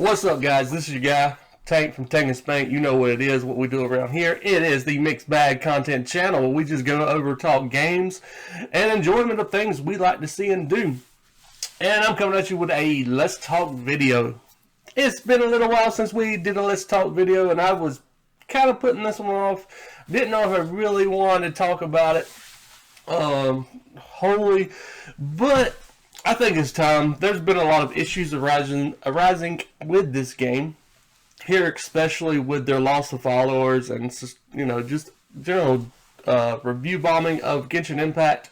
What's up, guys? This is your guy, Tank from Tank-N-Spank. You know what it is, what we do around here. It is the Mixed Bag Content Channel where we just go over, talk games, and enjoyment of things we like to see and do. And I'm coming at you with a Let's Talk video. It's been a little while since we did a Let's Talk video, and I was kind of putting this one off. Didn't know if I really wanted to talk about it wholly, but I think it's time. There's been a lot of issues arising with this game here, especially with their loss of followers and just general review bombing of Genshin Impact.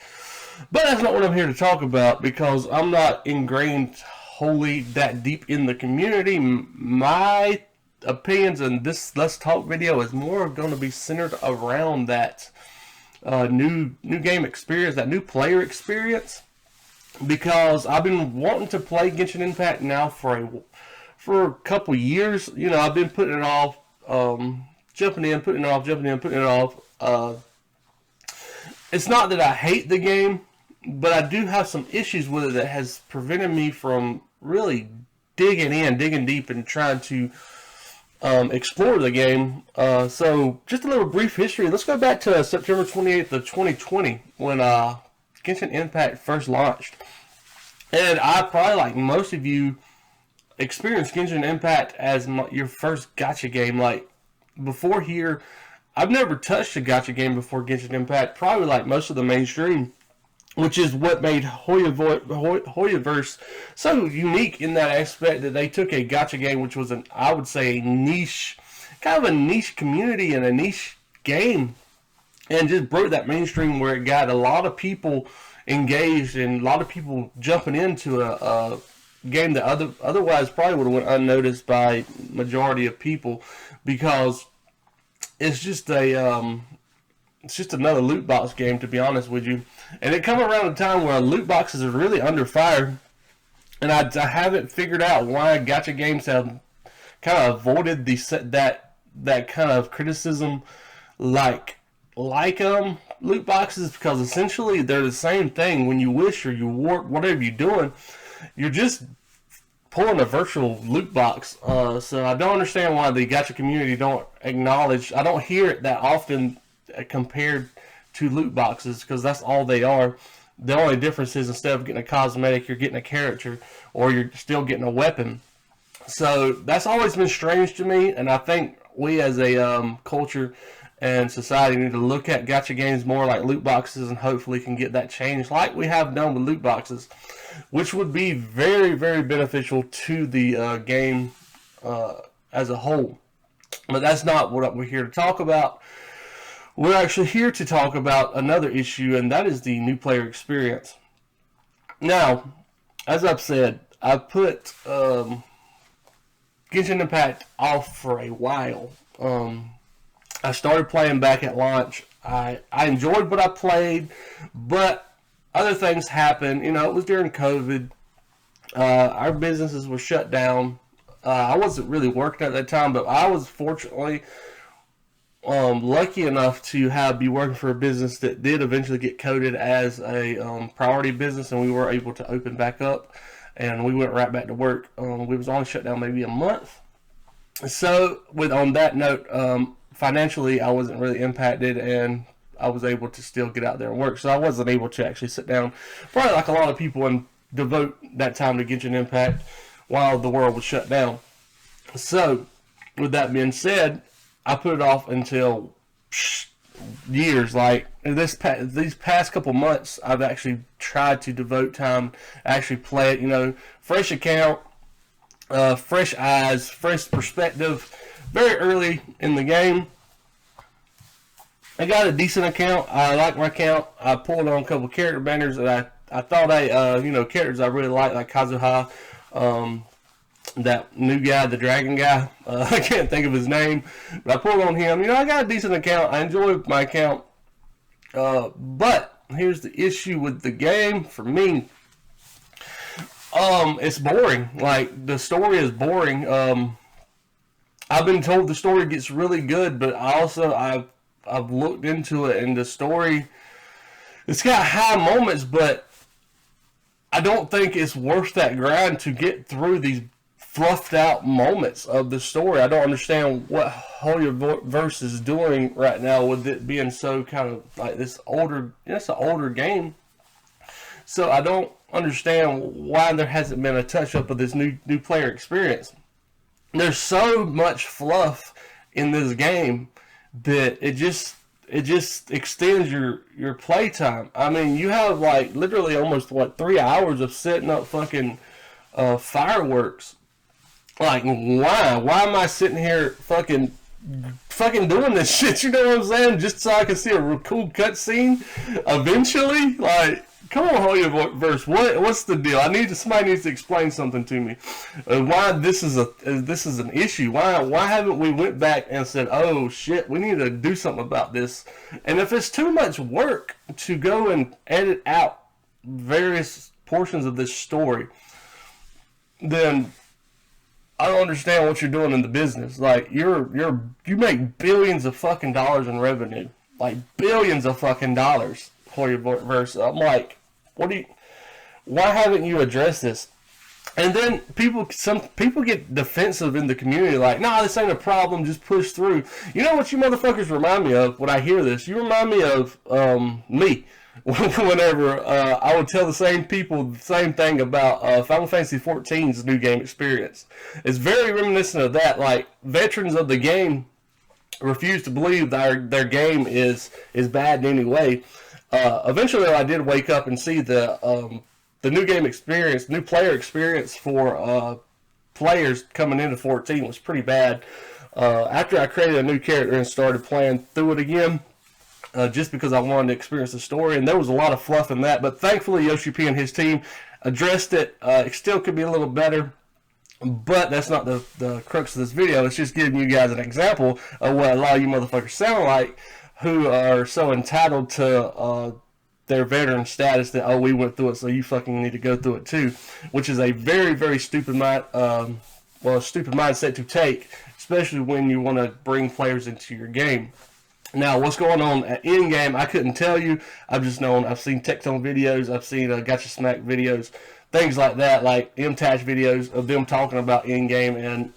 But that's not what I'm here to talk about, because I'm not ingrained wholly that deep in the community. My opinions in this Let's Talk video is more going to be centered around that new game experience, that new player experience. Because I've been wanting to play Genshin Impact now for a couple years. You know, I've been putting it off, jumping in, putting it off, jumping in, putting it off. It's not that I hate the game, but I do have some issues with it that has prevented me from really digging deep and trying to explore the game. So just a little brief history. Let's go back to September 28th of 2020 when Genshin Impact first launched. And I probably, like most of you, experienced Genshin Impact as your first gacha game. Like, before here, I've never touched a gacha game before Genshin Impact, probably like most of the mainstream, which is what made Hoyoverse so unique in that aspect, that they took a gacha game, which was, I would say, a niche, kind of a niche community and a niche game, and just broke that mainstream where it got a lot of people engaged and a lot of people jumping into a game that otherwise probably would have went unnoticed by majority of people, because it's just another loot box game, to be honest with you. And it come around a time where loot boxes are really under fire, and I haven't figured out why gacha games have kind of avoided that kind of criticism like loot boxes, because essentially they're the same thing. When you wish or you warp, whatever you're doing, you're just pulling a virtual loot box. So I don't understand why the gacha community don't acknowledge. I don't hear it that often compared to loot boxes, because that's all they are. The only difference is, instead of getting a cosmetic, you're getting a character, or you're still getting a weapon. So that's always been strange to me, and I think we as a culture and society need to look at gacha games more like loot boxes, and hopefully can get that changed like we have done with loot boxes, which would be very, very beneficial to the game as a whole. But that's not what we're here to talk about. We're actually here to talk about another issue, and that is the new player experience. Now, as I've said, I've put Genshin Impact off for a while. I started playing back at launch. I enjoyed what I played, but other things happened. You know, it was during COVID. Our businesses were shut down. I wasn't really working at that time, but I was fortunately lucky enough to be working for a business that did eventually get coded as a priority business, and we were able to open back up, and we went right back to work. We was only shut down maybe a month. So, on that note, financially, I wasn't really impacted, and I was able to still get out there and work. So I wasn't able to actually sit down, probably like a lot of people, and devote that time to Genshin Impact while the world was shut down. So, with that being said, I put it off until years. Like these past couple months, I've actually tried to devote time, actually play it. You know, fresh account, fresh eyes, fresh perspective. Very early in the game, I got a decent account. I like my account. I pulled on a couple character banners that I thought characters I really like Kazuha, that new guy, the dragon guy. I can't think of his name, but I pulled on him. You know, I got a decent account. I enjoy my account. But here's the issue with the game for me. It's boring. Like, the story is boring. I've been told the story gets really good, but I've looked into it, and the story, it's got high moments, but I don't think it's worth that grind to get through these fluffed out moments of the story. I don't understand what Holy Verse is doing right now with it being so kind of like this older, it's an older game. So I don't understand why there hasn't been a touch up of this new player experience. There's so much fluff in this game that it just extends your playtime. I mean, you have like literally almost 3 hours of setting up fucking fireworks. Like, why am I sitting here fucking doing this shit? You know what I'm saying? Just so I can see a cool cutscene eventually. Like, come on, Holy Verse. What's the deal? Somebody needs to explain something to me. Why this is an issue? Why haven't we went back and said, oh shit, we need to do something about this? And if it's too much work to go and edit out various portions of this story, then I don't understand what you're doing in the business. Like, you make billions of fucking dollars in revenue, like billions of fucking dollars. Holy Verse. I'm like, why haven't you addressed this? And then some people get defensive in the community, like, nah, this ain't a problem, just push through. You know what you motherfuckers remind me of when I hear this? You remind me of me. Whenever I would tell the same people the same thing about Final Fantasy XIV's new game experience. It's very reminiscent of that. Like, veterans of the game refuse to believe their game is bad in any way. Eventually, I did wake up and see the new game experience, new player experience for players coming into 14 was pretty bad. After I created a new character and started playing through it again, just because I wanted to experience the story, and there was a lot of fluff in that, but thankfully Yoshi P and his team addressed it. It still could be a little better, but that's not the crux of this video. It's just giving you guys an example of what a lot of you motherfuckers sound like, who are so entitled to their veteran status that, oh, we went through it, so you fucking need to go through it too, which is a very, very stupid mindset to take, especially when you want to bring players into your game. Now, what's going on in game, I couldn't tell you. I've seen Tectone videos, I've seen Gotcha Smack videos, things like that, like MTACH videos of them talking about in game and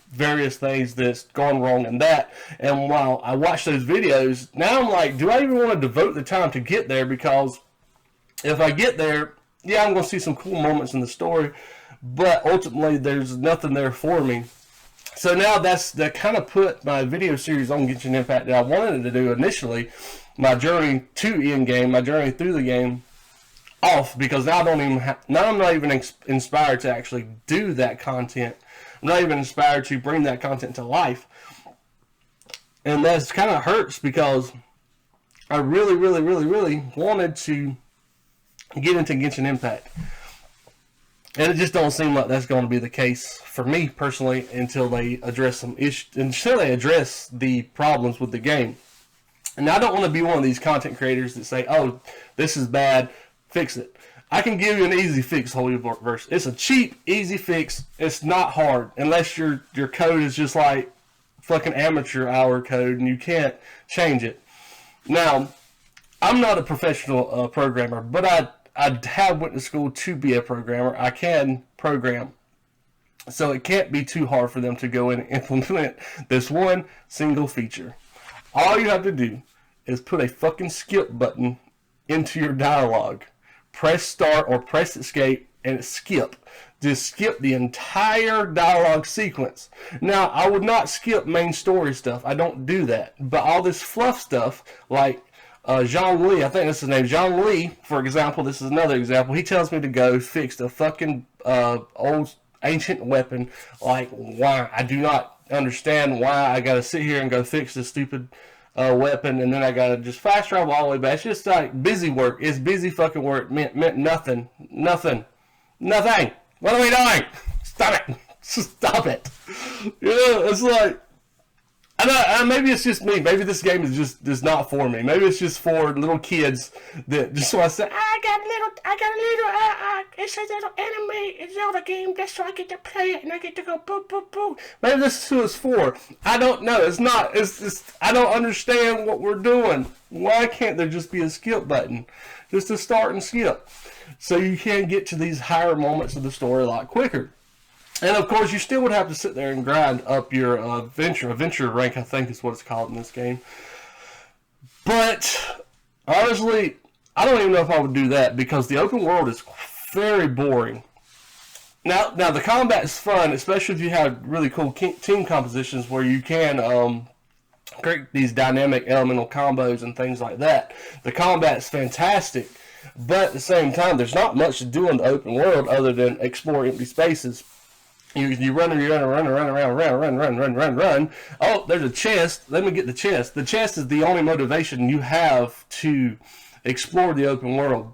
various things that's gone wrong in that. And while I watch those videos, now I'm like, do I even want to devote the time to get there? Because if I get there, yeah, I'm going to see some cool moments in the story, but ultimately there's nothing there for me. So now that kind of put my video series on Genshin Impact that I wanted to do initially, my journey to in-game, my journey through the game, off, because now I'm not even inspired to actually do that content. I'm not even inspired to bring that content to life. And that's kind of hurts, because I really, really, really, really wanted to get into Genshin Impact. And it just don't seem like that's going to be the case for me personally until they address some issues, until they address the problems with the game. And I don't want to be one of these content creators that say, oh, this is bad, fix it. I can give you an easy fix, Holy Verse. It's a cheap, easy fix. It's not hard, unless your code is just like fucking amateur hour code and you can't change it. Now, I'm not a professional programmer, but I have went to school to be a programmer. I can program. So it can't be too hard for them to go in and implement this one single feature. All you have to do is put a fucking skip button into your dialogue. Press start or press escape and skip. Just skip the entire dialogue sequence. Now, I would not skip main story stuff. I don't do that. But all this fluff stuff, like Zhongli, I think that's his name, Zhongli, for example, this is another example. He tells me to go fix the fucking old ancient weapon. Like, why? I do not understand why I gotta sit here and go fix this stupid weapon, and then I gotta just fast travel all the way back. It's just like busy work. It's busy fucking work. Meant nothing. Nothing. What are we doing? Stop it. Stop it. Yeah, it's like, maybe it's just me. Maybe this game is just not for me. Maybe it's just for little kids that just want to say, I got a little, it's a little anime, it's Zelda game, that's so I get to play it and I get to go boo boo boo. Maybe this is who it's for. I don't know. It's not. It's just, I don't understand what we're doing. Why can't there just be a skip button, just to start and skip, so you can get to these higher moments of the story a lot quicker? And of course, you still would have to sit there and grind up your adventure rank, I think is what it's called in this game. But honestly, I don't even know if I would do that because the open world is very boring. Now the combat is fun, especially if you have really cool team compositions where you can create these dynamic elemental combos and things like that. The combat's fantastic, but at the same time, there's not much to do in the open world other than explore empty spaces. You run around. Oh, there's a chest. Let me get the chest. The chest is the only motivation you have to explore the open world.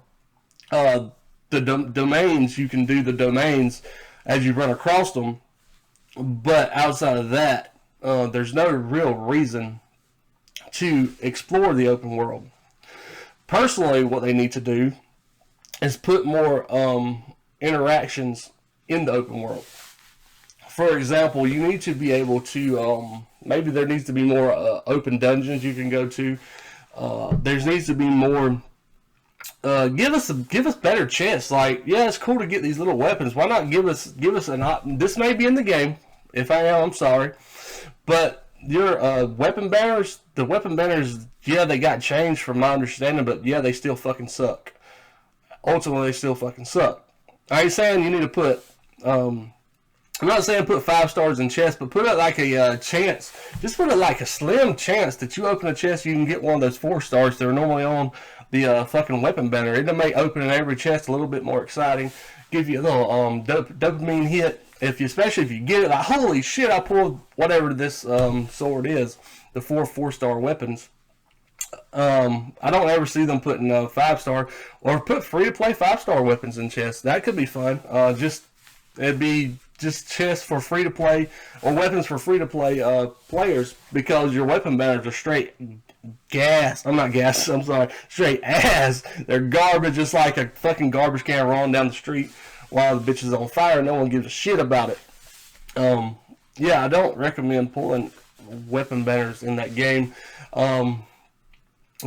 The domains, you can do the domains as you run across them. But outside of that, there's no real reason to explore the open world. Personally, what they need to do is put more interactions in the open world. For example, you need to be able to, maybe there needs to be more open dungeons you can go to. There needs to be more, give us better chance. Like, yeah, it's cool to get these little weapons. Why not give us this may be in the game. If I am, I'm sorry. But your weapon banners, the weapon banners, yeah, they got changed from my understanding, but yeah, they still fucking suck. Ultimately, they still fucking suck. I ain't saying you need to put, I'm not saying put 5 stars in chests, but put it like a chance. Just put it like a slim chance that you open a chest, you can get one of those 4 stars that are normally on the fucking weapon banner. It'll make opening every chest a little bit more exciting. Give you a little dopamine hit. Especially if you get it, like, holy shit, I pulled whatever this sword is, the 4-star weapons. I don't ever see them putting 5-star or put free-to-play 5-star weapons in chests. That could be fun. It'd be just chests for free-to-play or weapons for free-to-play players because your weapon banners are straight gas. I'm not gas. I'm sorry. Straight ass. They're garbage, just like a fucking garbage can rolling down the street while the bitch is on fire. No one gives a shit about it. Yeah, I don't recommend pulling weapon banners in that game.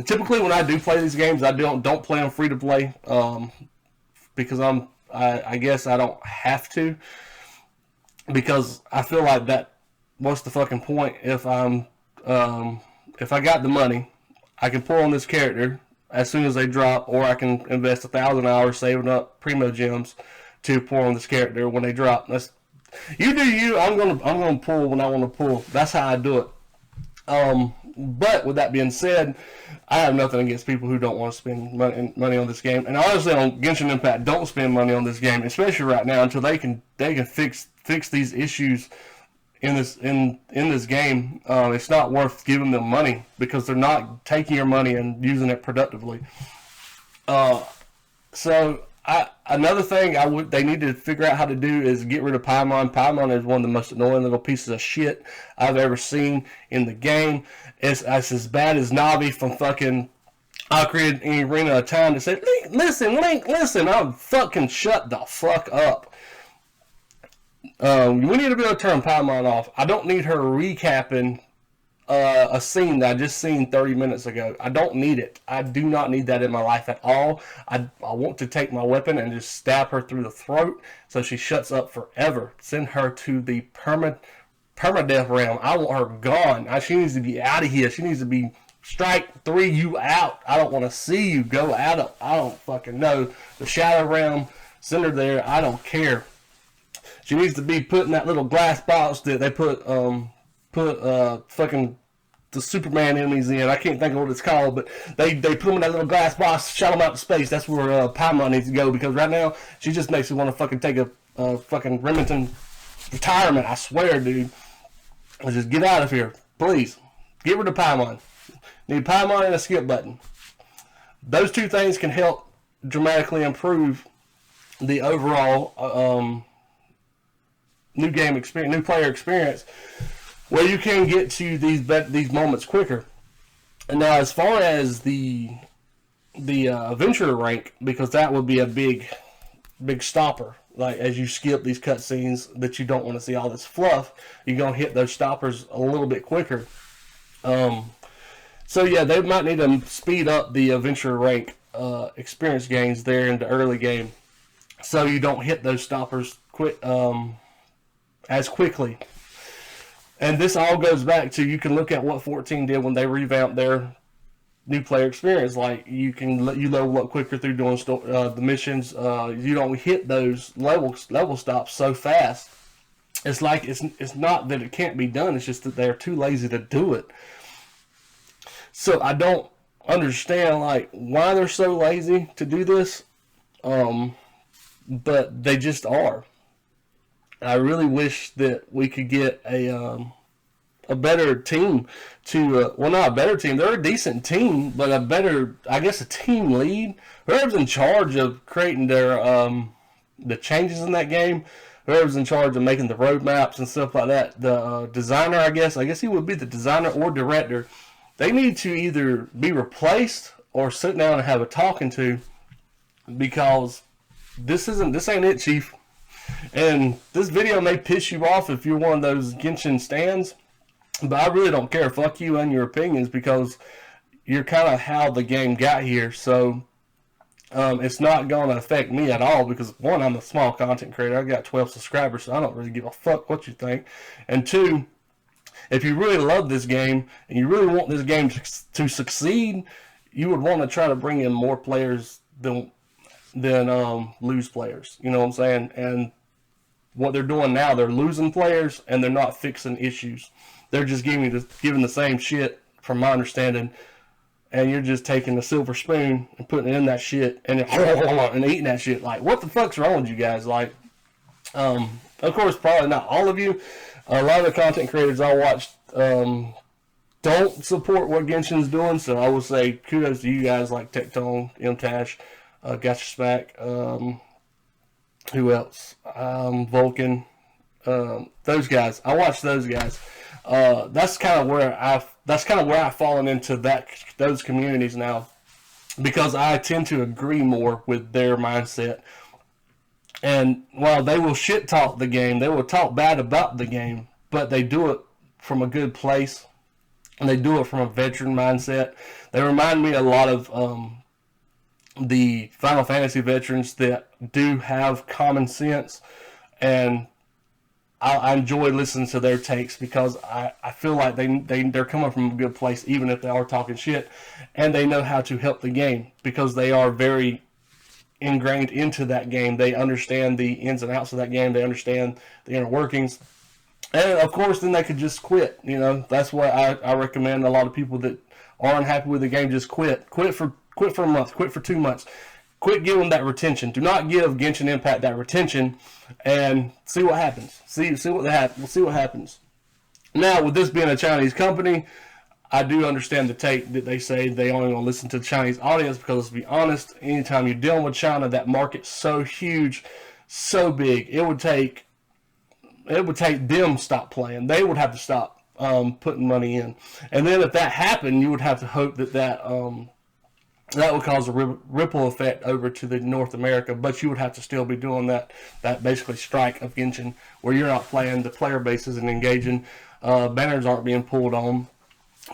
Typically, when I do play these games, I don't play them free to play because I guess I don't have to, because I feel like that. What's the fucking point if I got the money, I can pull on this character as soon as they drop, or I can invest 1,000 hours saving up primo gems to pull on this character when they drop. You do you. I'm gonna pull when I want to pull. That's how I do it. But with that being said, I have nothing against people who don't want to spend money on this game. And honestly, on Genshin Impact, don't spend money on this game, especially right now, until they can fix these issues in this game. It's not worth giving them money because they're not taking your money and using it productively. Another thing they need to figure out how to do is get rid of Paimon. Paimon is one of the most annoying little pieces of shit I've ever seen in the game. It's as bad as Navi from fucking Ocarina of Arena of Time to say, Link, listen, I'm fucking shut the fuck up. We need to be able to turn Paimon off. I don't need her recapping a scene that I just seen 30 minutes ago. I don't need it. I do not need that in my life at all. I want to take my weapon and just stab her through the throat so she shuts up forever. Send her to the permadeath realm. I want her gone. She needs to be out of here. She needs to be strike 3 you out. I don't want to see you go out of, I don't fucking know, the shadow realm. Send her there. I don't care. She needs to be put in that little glass box that they put fucking the Superman enemies in. I can't think of what it's called, but they put them in that little glass box, shot them out to space. That's where Paimon needs to go, because right now she just makes me want to fucking take a fucking Remington retirement. I swear, dude. Let's just get out of here, please. Get rid of Paimon. Need Paimon and a skip button. Those two things can help dramatically improve the overall new game experience, new player experience, where you can get to these moments quicker. And now, as far as the adventure rank, because that would be a big stopper. Like, as you skip these cutscenes that you don't want to see all this fluff, you're gonna hit those stoppers a little bit quicker. So yeah, they might need to speed up the adventure rank experience gains there in the early game, so you don't hit those stoppers quick as quickly. And this all goes back to, you can look at what 14 did when they revamped their new player experience. Like, you level up quicker through doing the missions. You don't hit those level stops so fast. It's like, it's not that it can't be done. It's just that they're too lazy to do it. So I don't understand like why they're so lazy to do this. But they just are. I really wish that we could get a better team to, well, not a better team, they're a decent team, but a better, I guess, a team lead. Whoever's in charge of creating their the changes in that game, whoever's in charge of making the roadmaps and stuff like that, the designer, I guess he would be the designer or director. They need to either be replaced or sit down and have a talking to, because this ain't it, Chief. And this video may piss you off if you're one of those Genshin stands, but I really don't care. Fuck you and your opinions, because you're kind of how the game got here. So it's not going to affect me at all, because one, I'm a small content creator. I got 12 subscribers, so I don't really give a fuck what you think. And two, if you really love this game and you really want this game to succeed, you would want to try to bring in more players than lose players. You know what I'm saying? And what they're doing now, they're losing players and they're not fixing issues. They're just giving the same shit, from my understanding, and you're just taking the silver spoon and putting it in that shit and eating that shit. Like, what the fuck's wrong with you guys? Like, of course, probably not all of you. A lot of the content creators I watched don't support what Genshin's doing, so I would say kudos to you guys, like Tectone, MTash, Genshin, who else? Vulcan, those guys. I watch those guys. That's kind of where I've fallen into those communities now, because I tend to agree more with their mindset. And while they will shit talk the game, they will talk bad about the game, but they do it from a good place, and they do it from a veteran mindset. They remind me a lot of the Final Fantasy veterans that do have common sense, and I enjoy listening to their takes, because I feel like they're coming from a good place, even if they are talking shit, and they know how to help the game, because they are very ingrained into that game. They understand the ins and outs of that game. They understand the inner workings. And of course, then they could just quit. You know, that's what I recommend. A lot of people that are unhappy with the game, just quit. Quit for a month. Quit for 2 months. Quit giving that retention. Do not give Genshin Impact that retention, and see what happens. We'll see what happens. Now, with this being a Chinese company, I do understand the take that they say they only want to listen to the Chinese audience, because, let's be honest, anytime you're dealing with China, that market's so huge, so big, it would take them stop playing. They would have to stop putting money in. And then if that happened, you would have to hope that would cause a ripple effect over to the North America, but you would have to still be doing that basically strike of Genshin, where you're not playing, the player base isn't engaging, banners aren't being pulled on,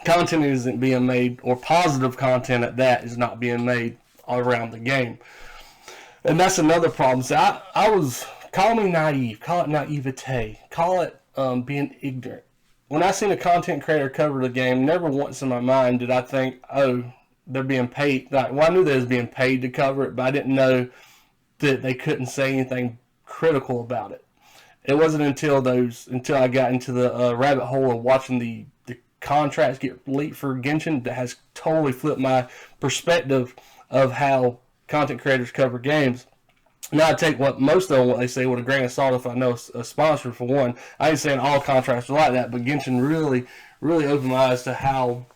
content isn't being made, or positive content at that is not being made around the game. And that's another problem. So I was, call me naive, call it naivete, call it being ignorant. When I seen a content creator cover the game, never once in my mind did I think, oh, they're being paid. Like, well, I knew they was being paid to cover it, but I didn't know that they couldn't say anything critical about it. It wasn't until I got into the rabbit hole of watching the contracts get leaked for Genshin that has totally flipped my perspective of how content creators cover games. Now, I take what they say with a grain of salt if I know a sponsor, for one. I ain't saying all contracts are like that, but Genshin really, really opened my eyes to how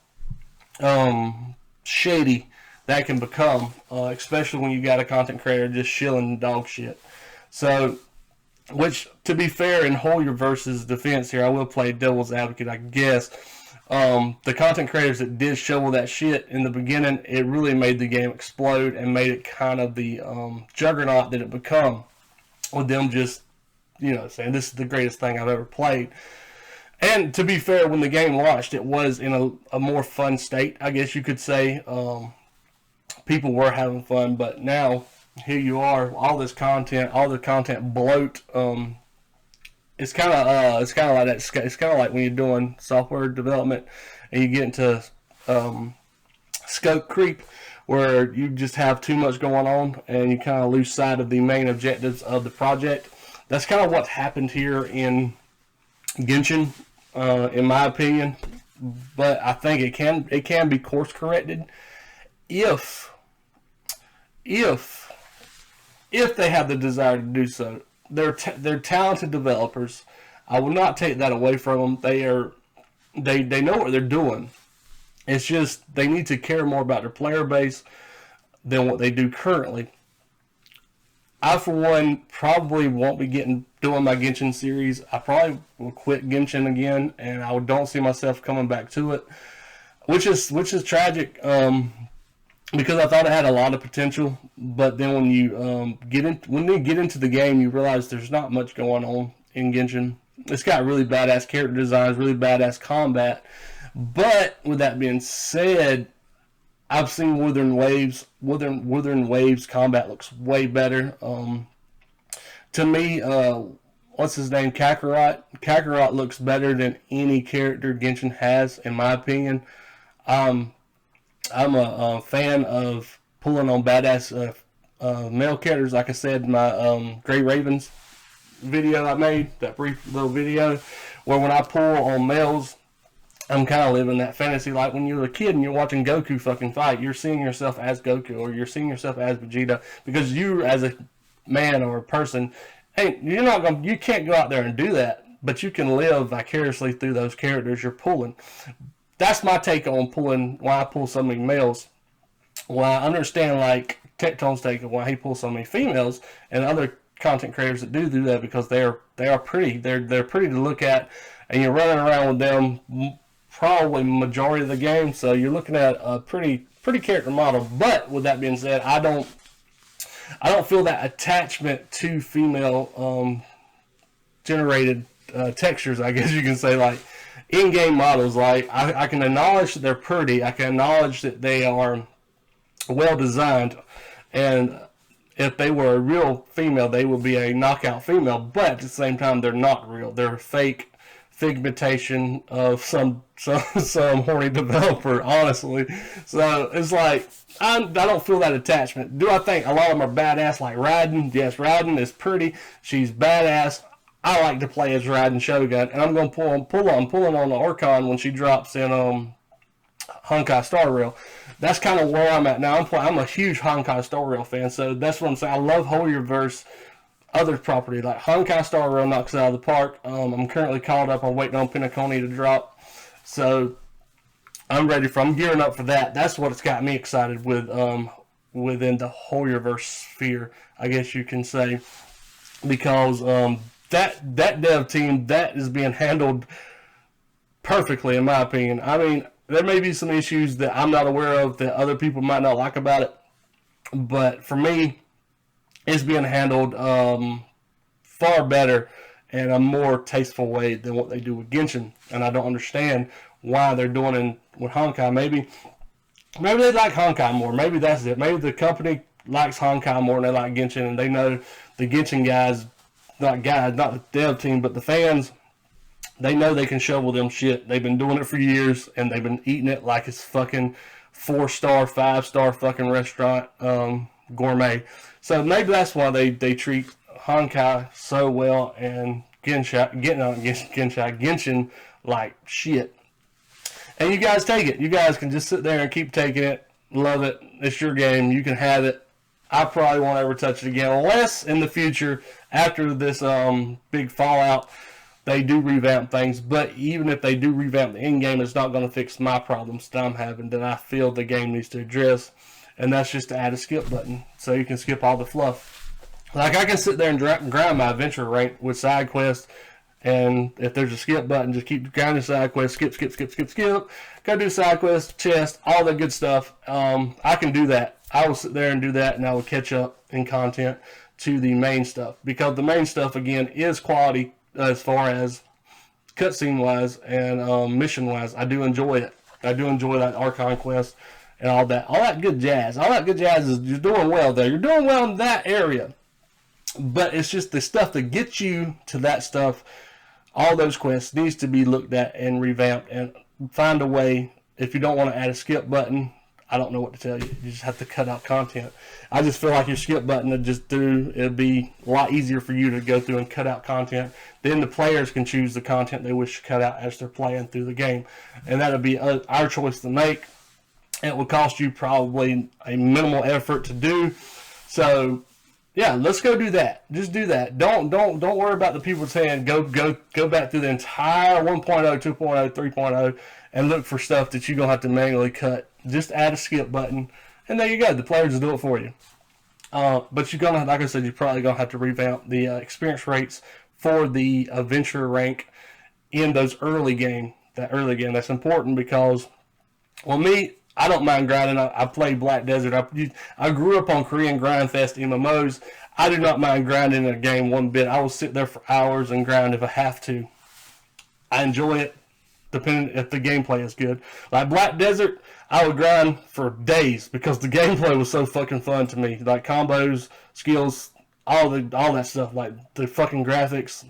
shady that can become, especially when you got a content creator just shilling dog shit. So, which, to be fair, in Hoyer defense here, I will play devil's advocate, I guess. The content creators that did shovel that shit in the beginning, it really made the game explode and made it kind of the juggernaut that it become, with them just, saying this is the greatest thing I've ever played. And to be fair, when the game launched, it was in a more fun state, I guess you could say. People were having fun, but now here you are, all the content bloat it's kind of like that. It's kind of like when you're doing software development and you get into scope creep, where you just have too much going on and you kind of lose sight of the main objectives of the project. That's kind of what happened here in Genshin, in my opinion. But I think it can be course corrected if if if they have the desire to do so. They're talented developers. I will not take that away from them. They know what they're doing. It's just they need to care more about their player base than what they do currently. I, for one, probably won't be doing my Genshin series. I probably will quit Genshin again, and I don't see myself coming back to it, which is tragic. Because I thought it had a lot of potential, but then when you get into the game, you realize there's not much going on in Genshin. It's got really badass character designs, really badass combat. But with that being said, I've seen Wuthering Waves. Wuthering Waves combat looks way better. To me, what's his name? Kakarot. Kakarot looks better than any character Genshin has, in my opinion. I'm a fan of pulling on badass male characters. Like I said in my Grey Ravens video I made, that brief little video, where when I pull on males, I'm kind of living that fantasy like when you're a kid and you're watching Goku fucking fight. You're seeing yourself as Goku, or you're seeing yourself as Vegeta, because you, as a man or a person, hey, you can't go out there and do that, but you can live vicariously through those characters you're pulling. That's my take on why I pull so many males. Well, I understand like Tectone's take on why he pulls so many females, and other content creators that do that, because they are pretty. They're pretty to look at, and you're running around with them probably majority of the game, so you're looking at a pretty character model. But with that being said, I don't feel that attachment to female generated textures, I guess you can say, like in-game models. Like I can acknowledge that they're pretty, I can acknowledge that they are well designed, and if they were a real female, they would be a knockout female. But at the same time, they're not real. They're a fake figmentation of some horny developer, honestly. So it's like I don't feel that attachment. Do I think a lot of them are badass, like Raiden? Yes, Raiden is pretty. She's badass. I like to play as Raiden Shogun, and I'm going to pulling on the Orcon when she drops in Honkai Star Rail. That's kind of where I'm at now. I'm a huge Honkai Star Rail fan, so that's what I'm saying. I love Hoyoverse other property, like Honkai Star Rail knocks it out of the park. I'm currently caught up. I'm waiting on Pinaconi to drop, so I'm gearing up for that. That's what's got me excited within the Hoyoverse sphere, I guess you can say, because that dev team, that is being handled perfectly, in my opinion. I mean, there may be some issues that I'm not aware of that other people might not like about it, but for me, it's being handled far better and a more tasteful way than what they do with Genshin. And I don't understand why they're doing it with Honkai. Maybe they like Honkai more. Maybe that's it. Maybe the company likes Honkai more and they like Genshin, and they know the Genshin guys, not the dev team, but the fans, they know they can shovel them shit. They've been doing it for years, and they've been eating it like it's fucking 4-star, 5-star fucking restaurant gourmet. So maybe that's why they treat Honkai so well and Genshin like shit. And you guys take it. You guys can just sit there and keep taking it. Love it. It's your game. You can have it. I probably won't ever touch it again, unless in the future, after this big fallout, they do revamp things. But even if they do revamp the in-game, it's not going to fix my problems that I'm having, that I feel the game needs to address. And that's just to add a skip button, so you can skip all the fluff. Like, I can sit there and grind my adventure rank with side quests, and if there's a skip button, just keep grinding side quests, skip. Go do side quests, chest, all that good stuff. I can do that. I will sit there and do that, and I will catch up in content to the main stuff, because the main stuff, again, is quality as far as cutscene wise and mission wise. I do enjoy it. I do enjoy that Archon quest and all that good jazz. All that good jazz is, you're doing well there. You're doing well in that area. But it's just the stuff that gets you to that stuff. All those quests needs to be looked at and revamped, and find a way. If you don't want to add a skip button, I don't know what to tell you. You just have to cut out content. I just feel like your skip button would just it'd be a lot easier for you to go through and cut out content. Then the players can choose the content they wish to cut out as they're playing through the game. And that would be our choice to make. It would cost you probably a minimal effort to do. So, yeah, let's go do that. Just do that. Don't worry about the people saying go back through the entire 1.0, 2.0, 3.0 and look for stuff that you're going to have to manually cut. Just add a skip button, and there you go. The players will do it for you. But you're going to, like I said, you're probably going to have to revamp the experience rates for the adventure rank in those early game. That's important because, well, me, I don't mind grinding. I play Black Desert. I grew up on Korean Grindfest MMOs. I do not mind grinding in a game one bit. I will sit there for hours and grind if I have to. I enjoy it, depending if the gameplay is good. Like Black Desert, I would grind for days because the gameplay was so fucking fun to me. Like combos, skills, all that stuff. Like the fucking graphics.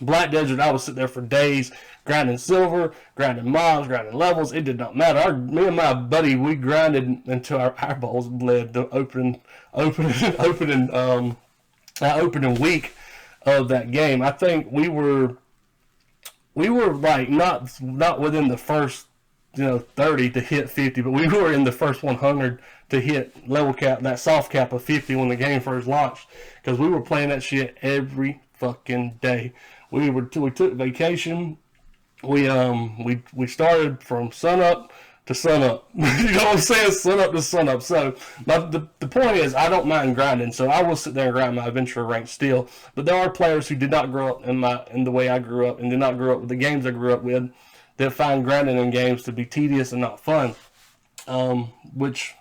Black Desert, I would sit there for days, grinding silver, grinding mobs, grinding levels. It did not matter. Me and my buddy, we grinded until our eyeballs bled. The opening week of that game, I think we were like not within the first 30 to hit 50, but we were in the first 100 to hit level cap, that soft cap of 50 when the game first launched, because we were playing that shit every fucking day. We took vacation. We started from sun up to sun up. You know what I'm saying? Sun up to sun up. So the point is, I don't mind grinding. So I will sit there and grind my adventure rank still. But there are players who did not grow up in the way I grew up, and did not grow up with the games I grew up with, that find grinding in games to be tedious and not fun. Which,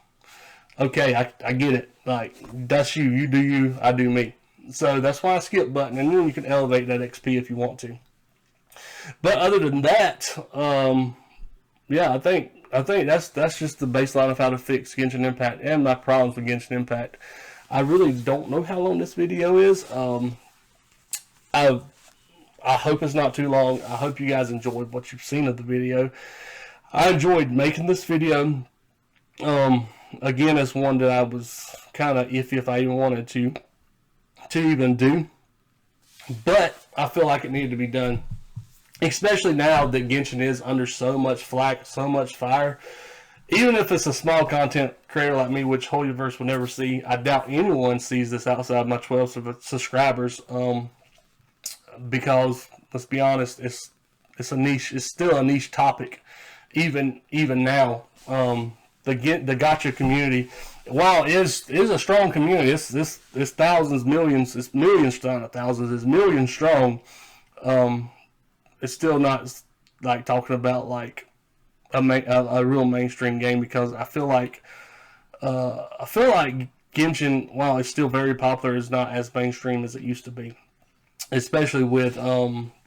okay, I get it. Like, that's you. You do you. I do me. So that's why I skip button, and then you can elevate that XP if you want to. But other than that, yeah, I think that's just the baseline of how to fix Genshin Impact and my problems with Genshin Impact. I really don't know how long this video is. I hope it's not too long. I hope you guys enjoyed what you've seen of the video. I enjoyed making this video. Again, it's one that I was kind of iffy if I even wanted to even do, but I feel like it needed to be done, especially now that Genshin is under so much flack, so much fire. Even if it's a small content creator like me, which Holyverse will never see, I doubt anyone sees this outside my 12 subscribers, because let's be honest, it's a niche. It's still a niche topic, even now. The gacha community, while it is a strong community, it's thousands, millions, it's millions strong, not thousands, it's millions strong. It's still not like talking about like a real mainstream game, because I feel like Genshin, while it's still very popular, is not as mainstream as it used to be, especially with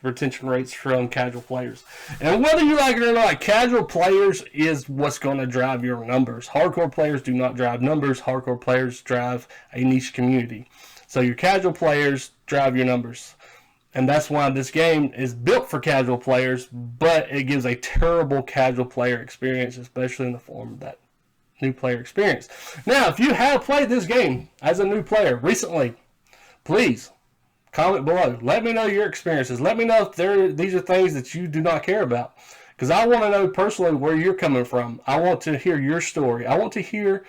retention rates from casual players. And whether you like it or not, casual players is what's going to drive your numbers. Hardcore players do not drive numbers. Hardcore players drive a niche community. So your casual players drive your numbers. And that's why this game is built for casual players, but it gives a terrible casual player experience, especially in the form of that new player experience. Now, if you have played this game as a new player recently, please comment below. Let me know your experiences. Let me know if these are things that you do not care about, because I want to know personally where you're coming from. I want to hear your story. I want to hear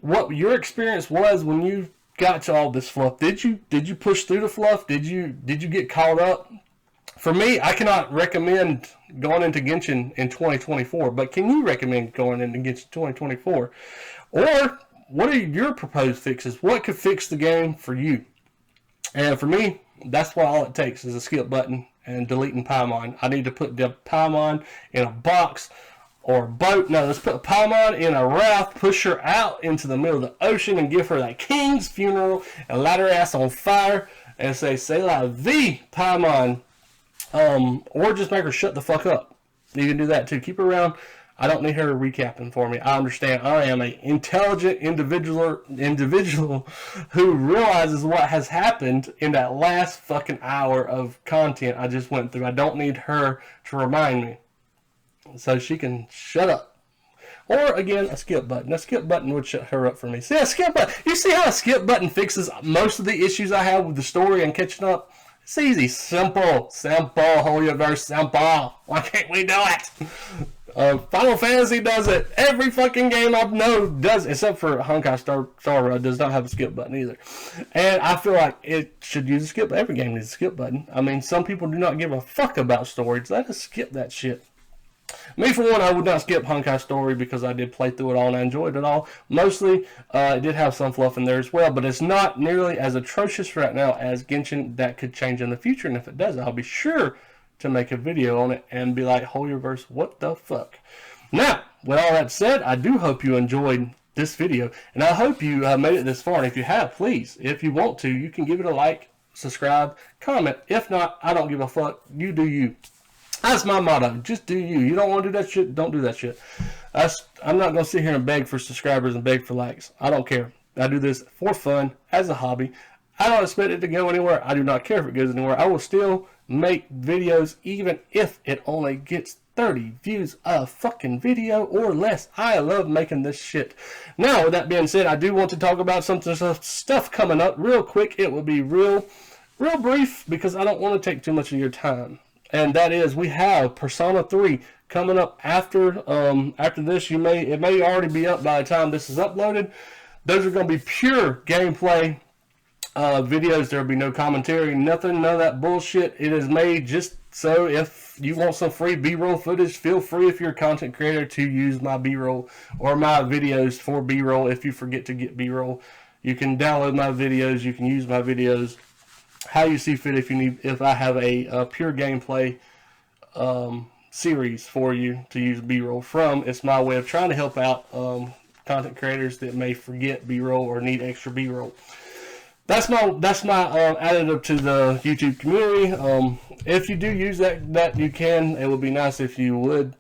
what your experience was when you got to all this fluff. Did you push through the fluff? Did you get caught up? For me, I cannot recommend going into Genshin in 2024, but can you recommend going into Genshin 2024? Or what are your proposed fixes? What could fix the game for you? And for me, that's what all it takes is a skip button and deleting Paimon. I need to put the Paimon in a box or a boat. No, let's put Paimon in a raft, push her out into the middle of the ocean, and give her that king's funeral, and light her ass on fire, and say, "C'est la vie, Paimon." Or just make her shut the fuck up. You can do that too. Keep her around. I don't need her recapping for me. I understand. I am an intelligent individual who realizes what has happened in that last fucking hour of content I just went through. I don't need her to remind me. So she can shut up. Or, again, a skip button. A skip button would shut her up for me. See, a skip button. You see how a skip button fixes most of the issues I have with the story and catching up? It's easy. Simple. Holy verse, simple. Why can't we do it? Final Fantasy does it. Every fucking game I know does, except for Honkai Star Rail does not have a skip button either. And I feel like it should use a skip button. Every game needs a skip button. I mean, some people do not give a fuck about stories. Let us skip that shit. Me, for one, I would not skip Honkai Story because I did play through it all and I enjoyed it all. Mostly, it did have some fluff in there as well, but it's not nearly as atrocious right now as Genshin. That could change in the future, and if it does, I'll be sure to make a video on it and be like, Holy Reverse, what the fuck? Now, with all that said, I do hope you enjoyed this video, and I hope you made it this far, and if you have, please, if you want to, you can give it a like, subscribe, comment. If not, I don't give a fuck. You do you. That's my motto. Just do you. You don't want to do that shit? Don't do that shit. I'm not going to sit here and beg for subscribers and beg for likes. I don't care. I do this for fun, as a hobby. I don't expect it to go anywhere. I do not care if it goes anywhere. I will still make videos even if it only gets 30 views a fucking video or less. I love making this shit. Now, with that being said, I do want to talk about some stuff coming up real quick. It will be real brief because I don't want to take too much of your time. And that is, we have Persona 3 coming up after this. It may already be up by the time this is uploaded. Those are going to be pure gameplay videos. There will be no commentary, nothing, none of that bullshit. It is made just so if you want some free B-roll footage, feel free, if you're a content creator, to use my B-roll or my videos for B-roll. If you forget to get B-roll, you can download my videos. You can use my videos how you see fit. If I have a pure gameplay series for you to use B-roll from, it's my way of trying to help out content creators that may forget B-roll or need extra B-roll. That's my additive to the YouTube community. If you do use that you can. It would be nice if you would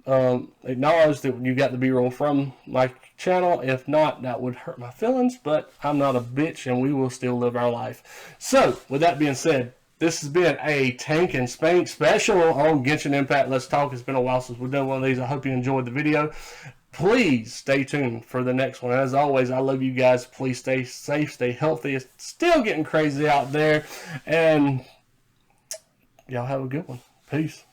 acknowledge that you got the B-roll from my channel. If not, that would hurt my feelings, but I'm not a bitch and we will still live our life. So, with that being said, this has been a Tank-N-Spank special on Genshin Impact Let's Talk. It's been a while since we've done one of these. I hope you enjoyed the video. Please stay tuned for the next one. As always, I love you guys. Please stay safe, stay healthy. It's still getting crazy out there, and y'all have a good one. Peace.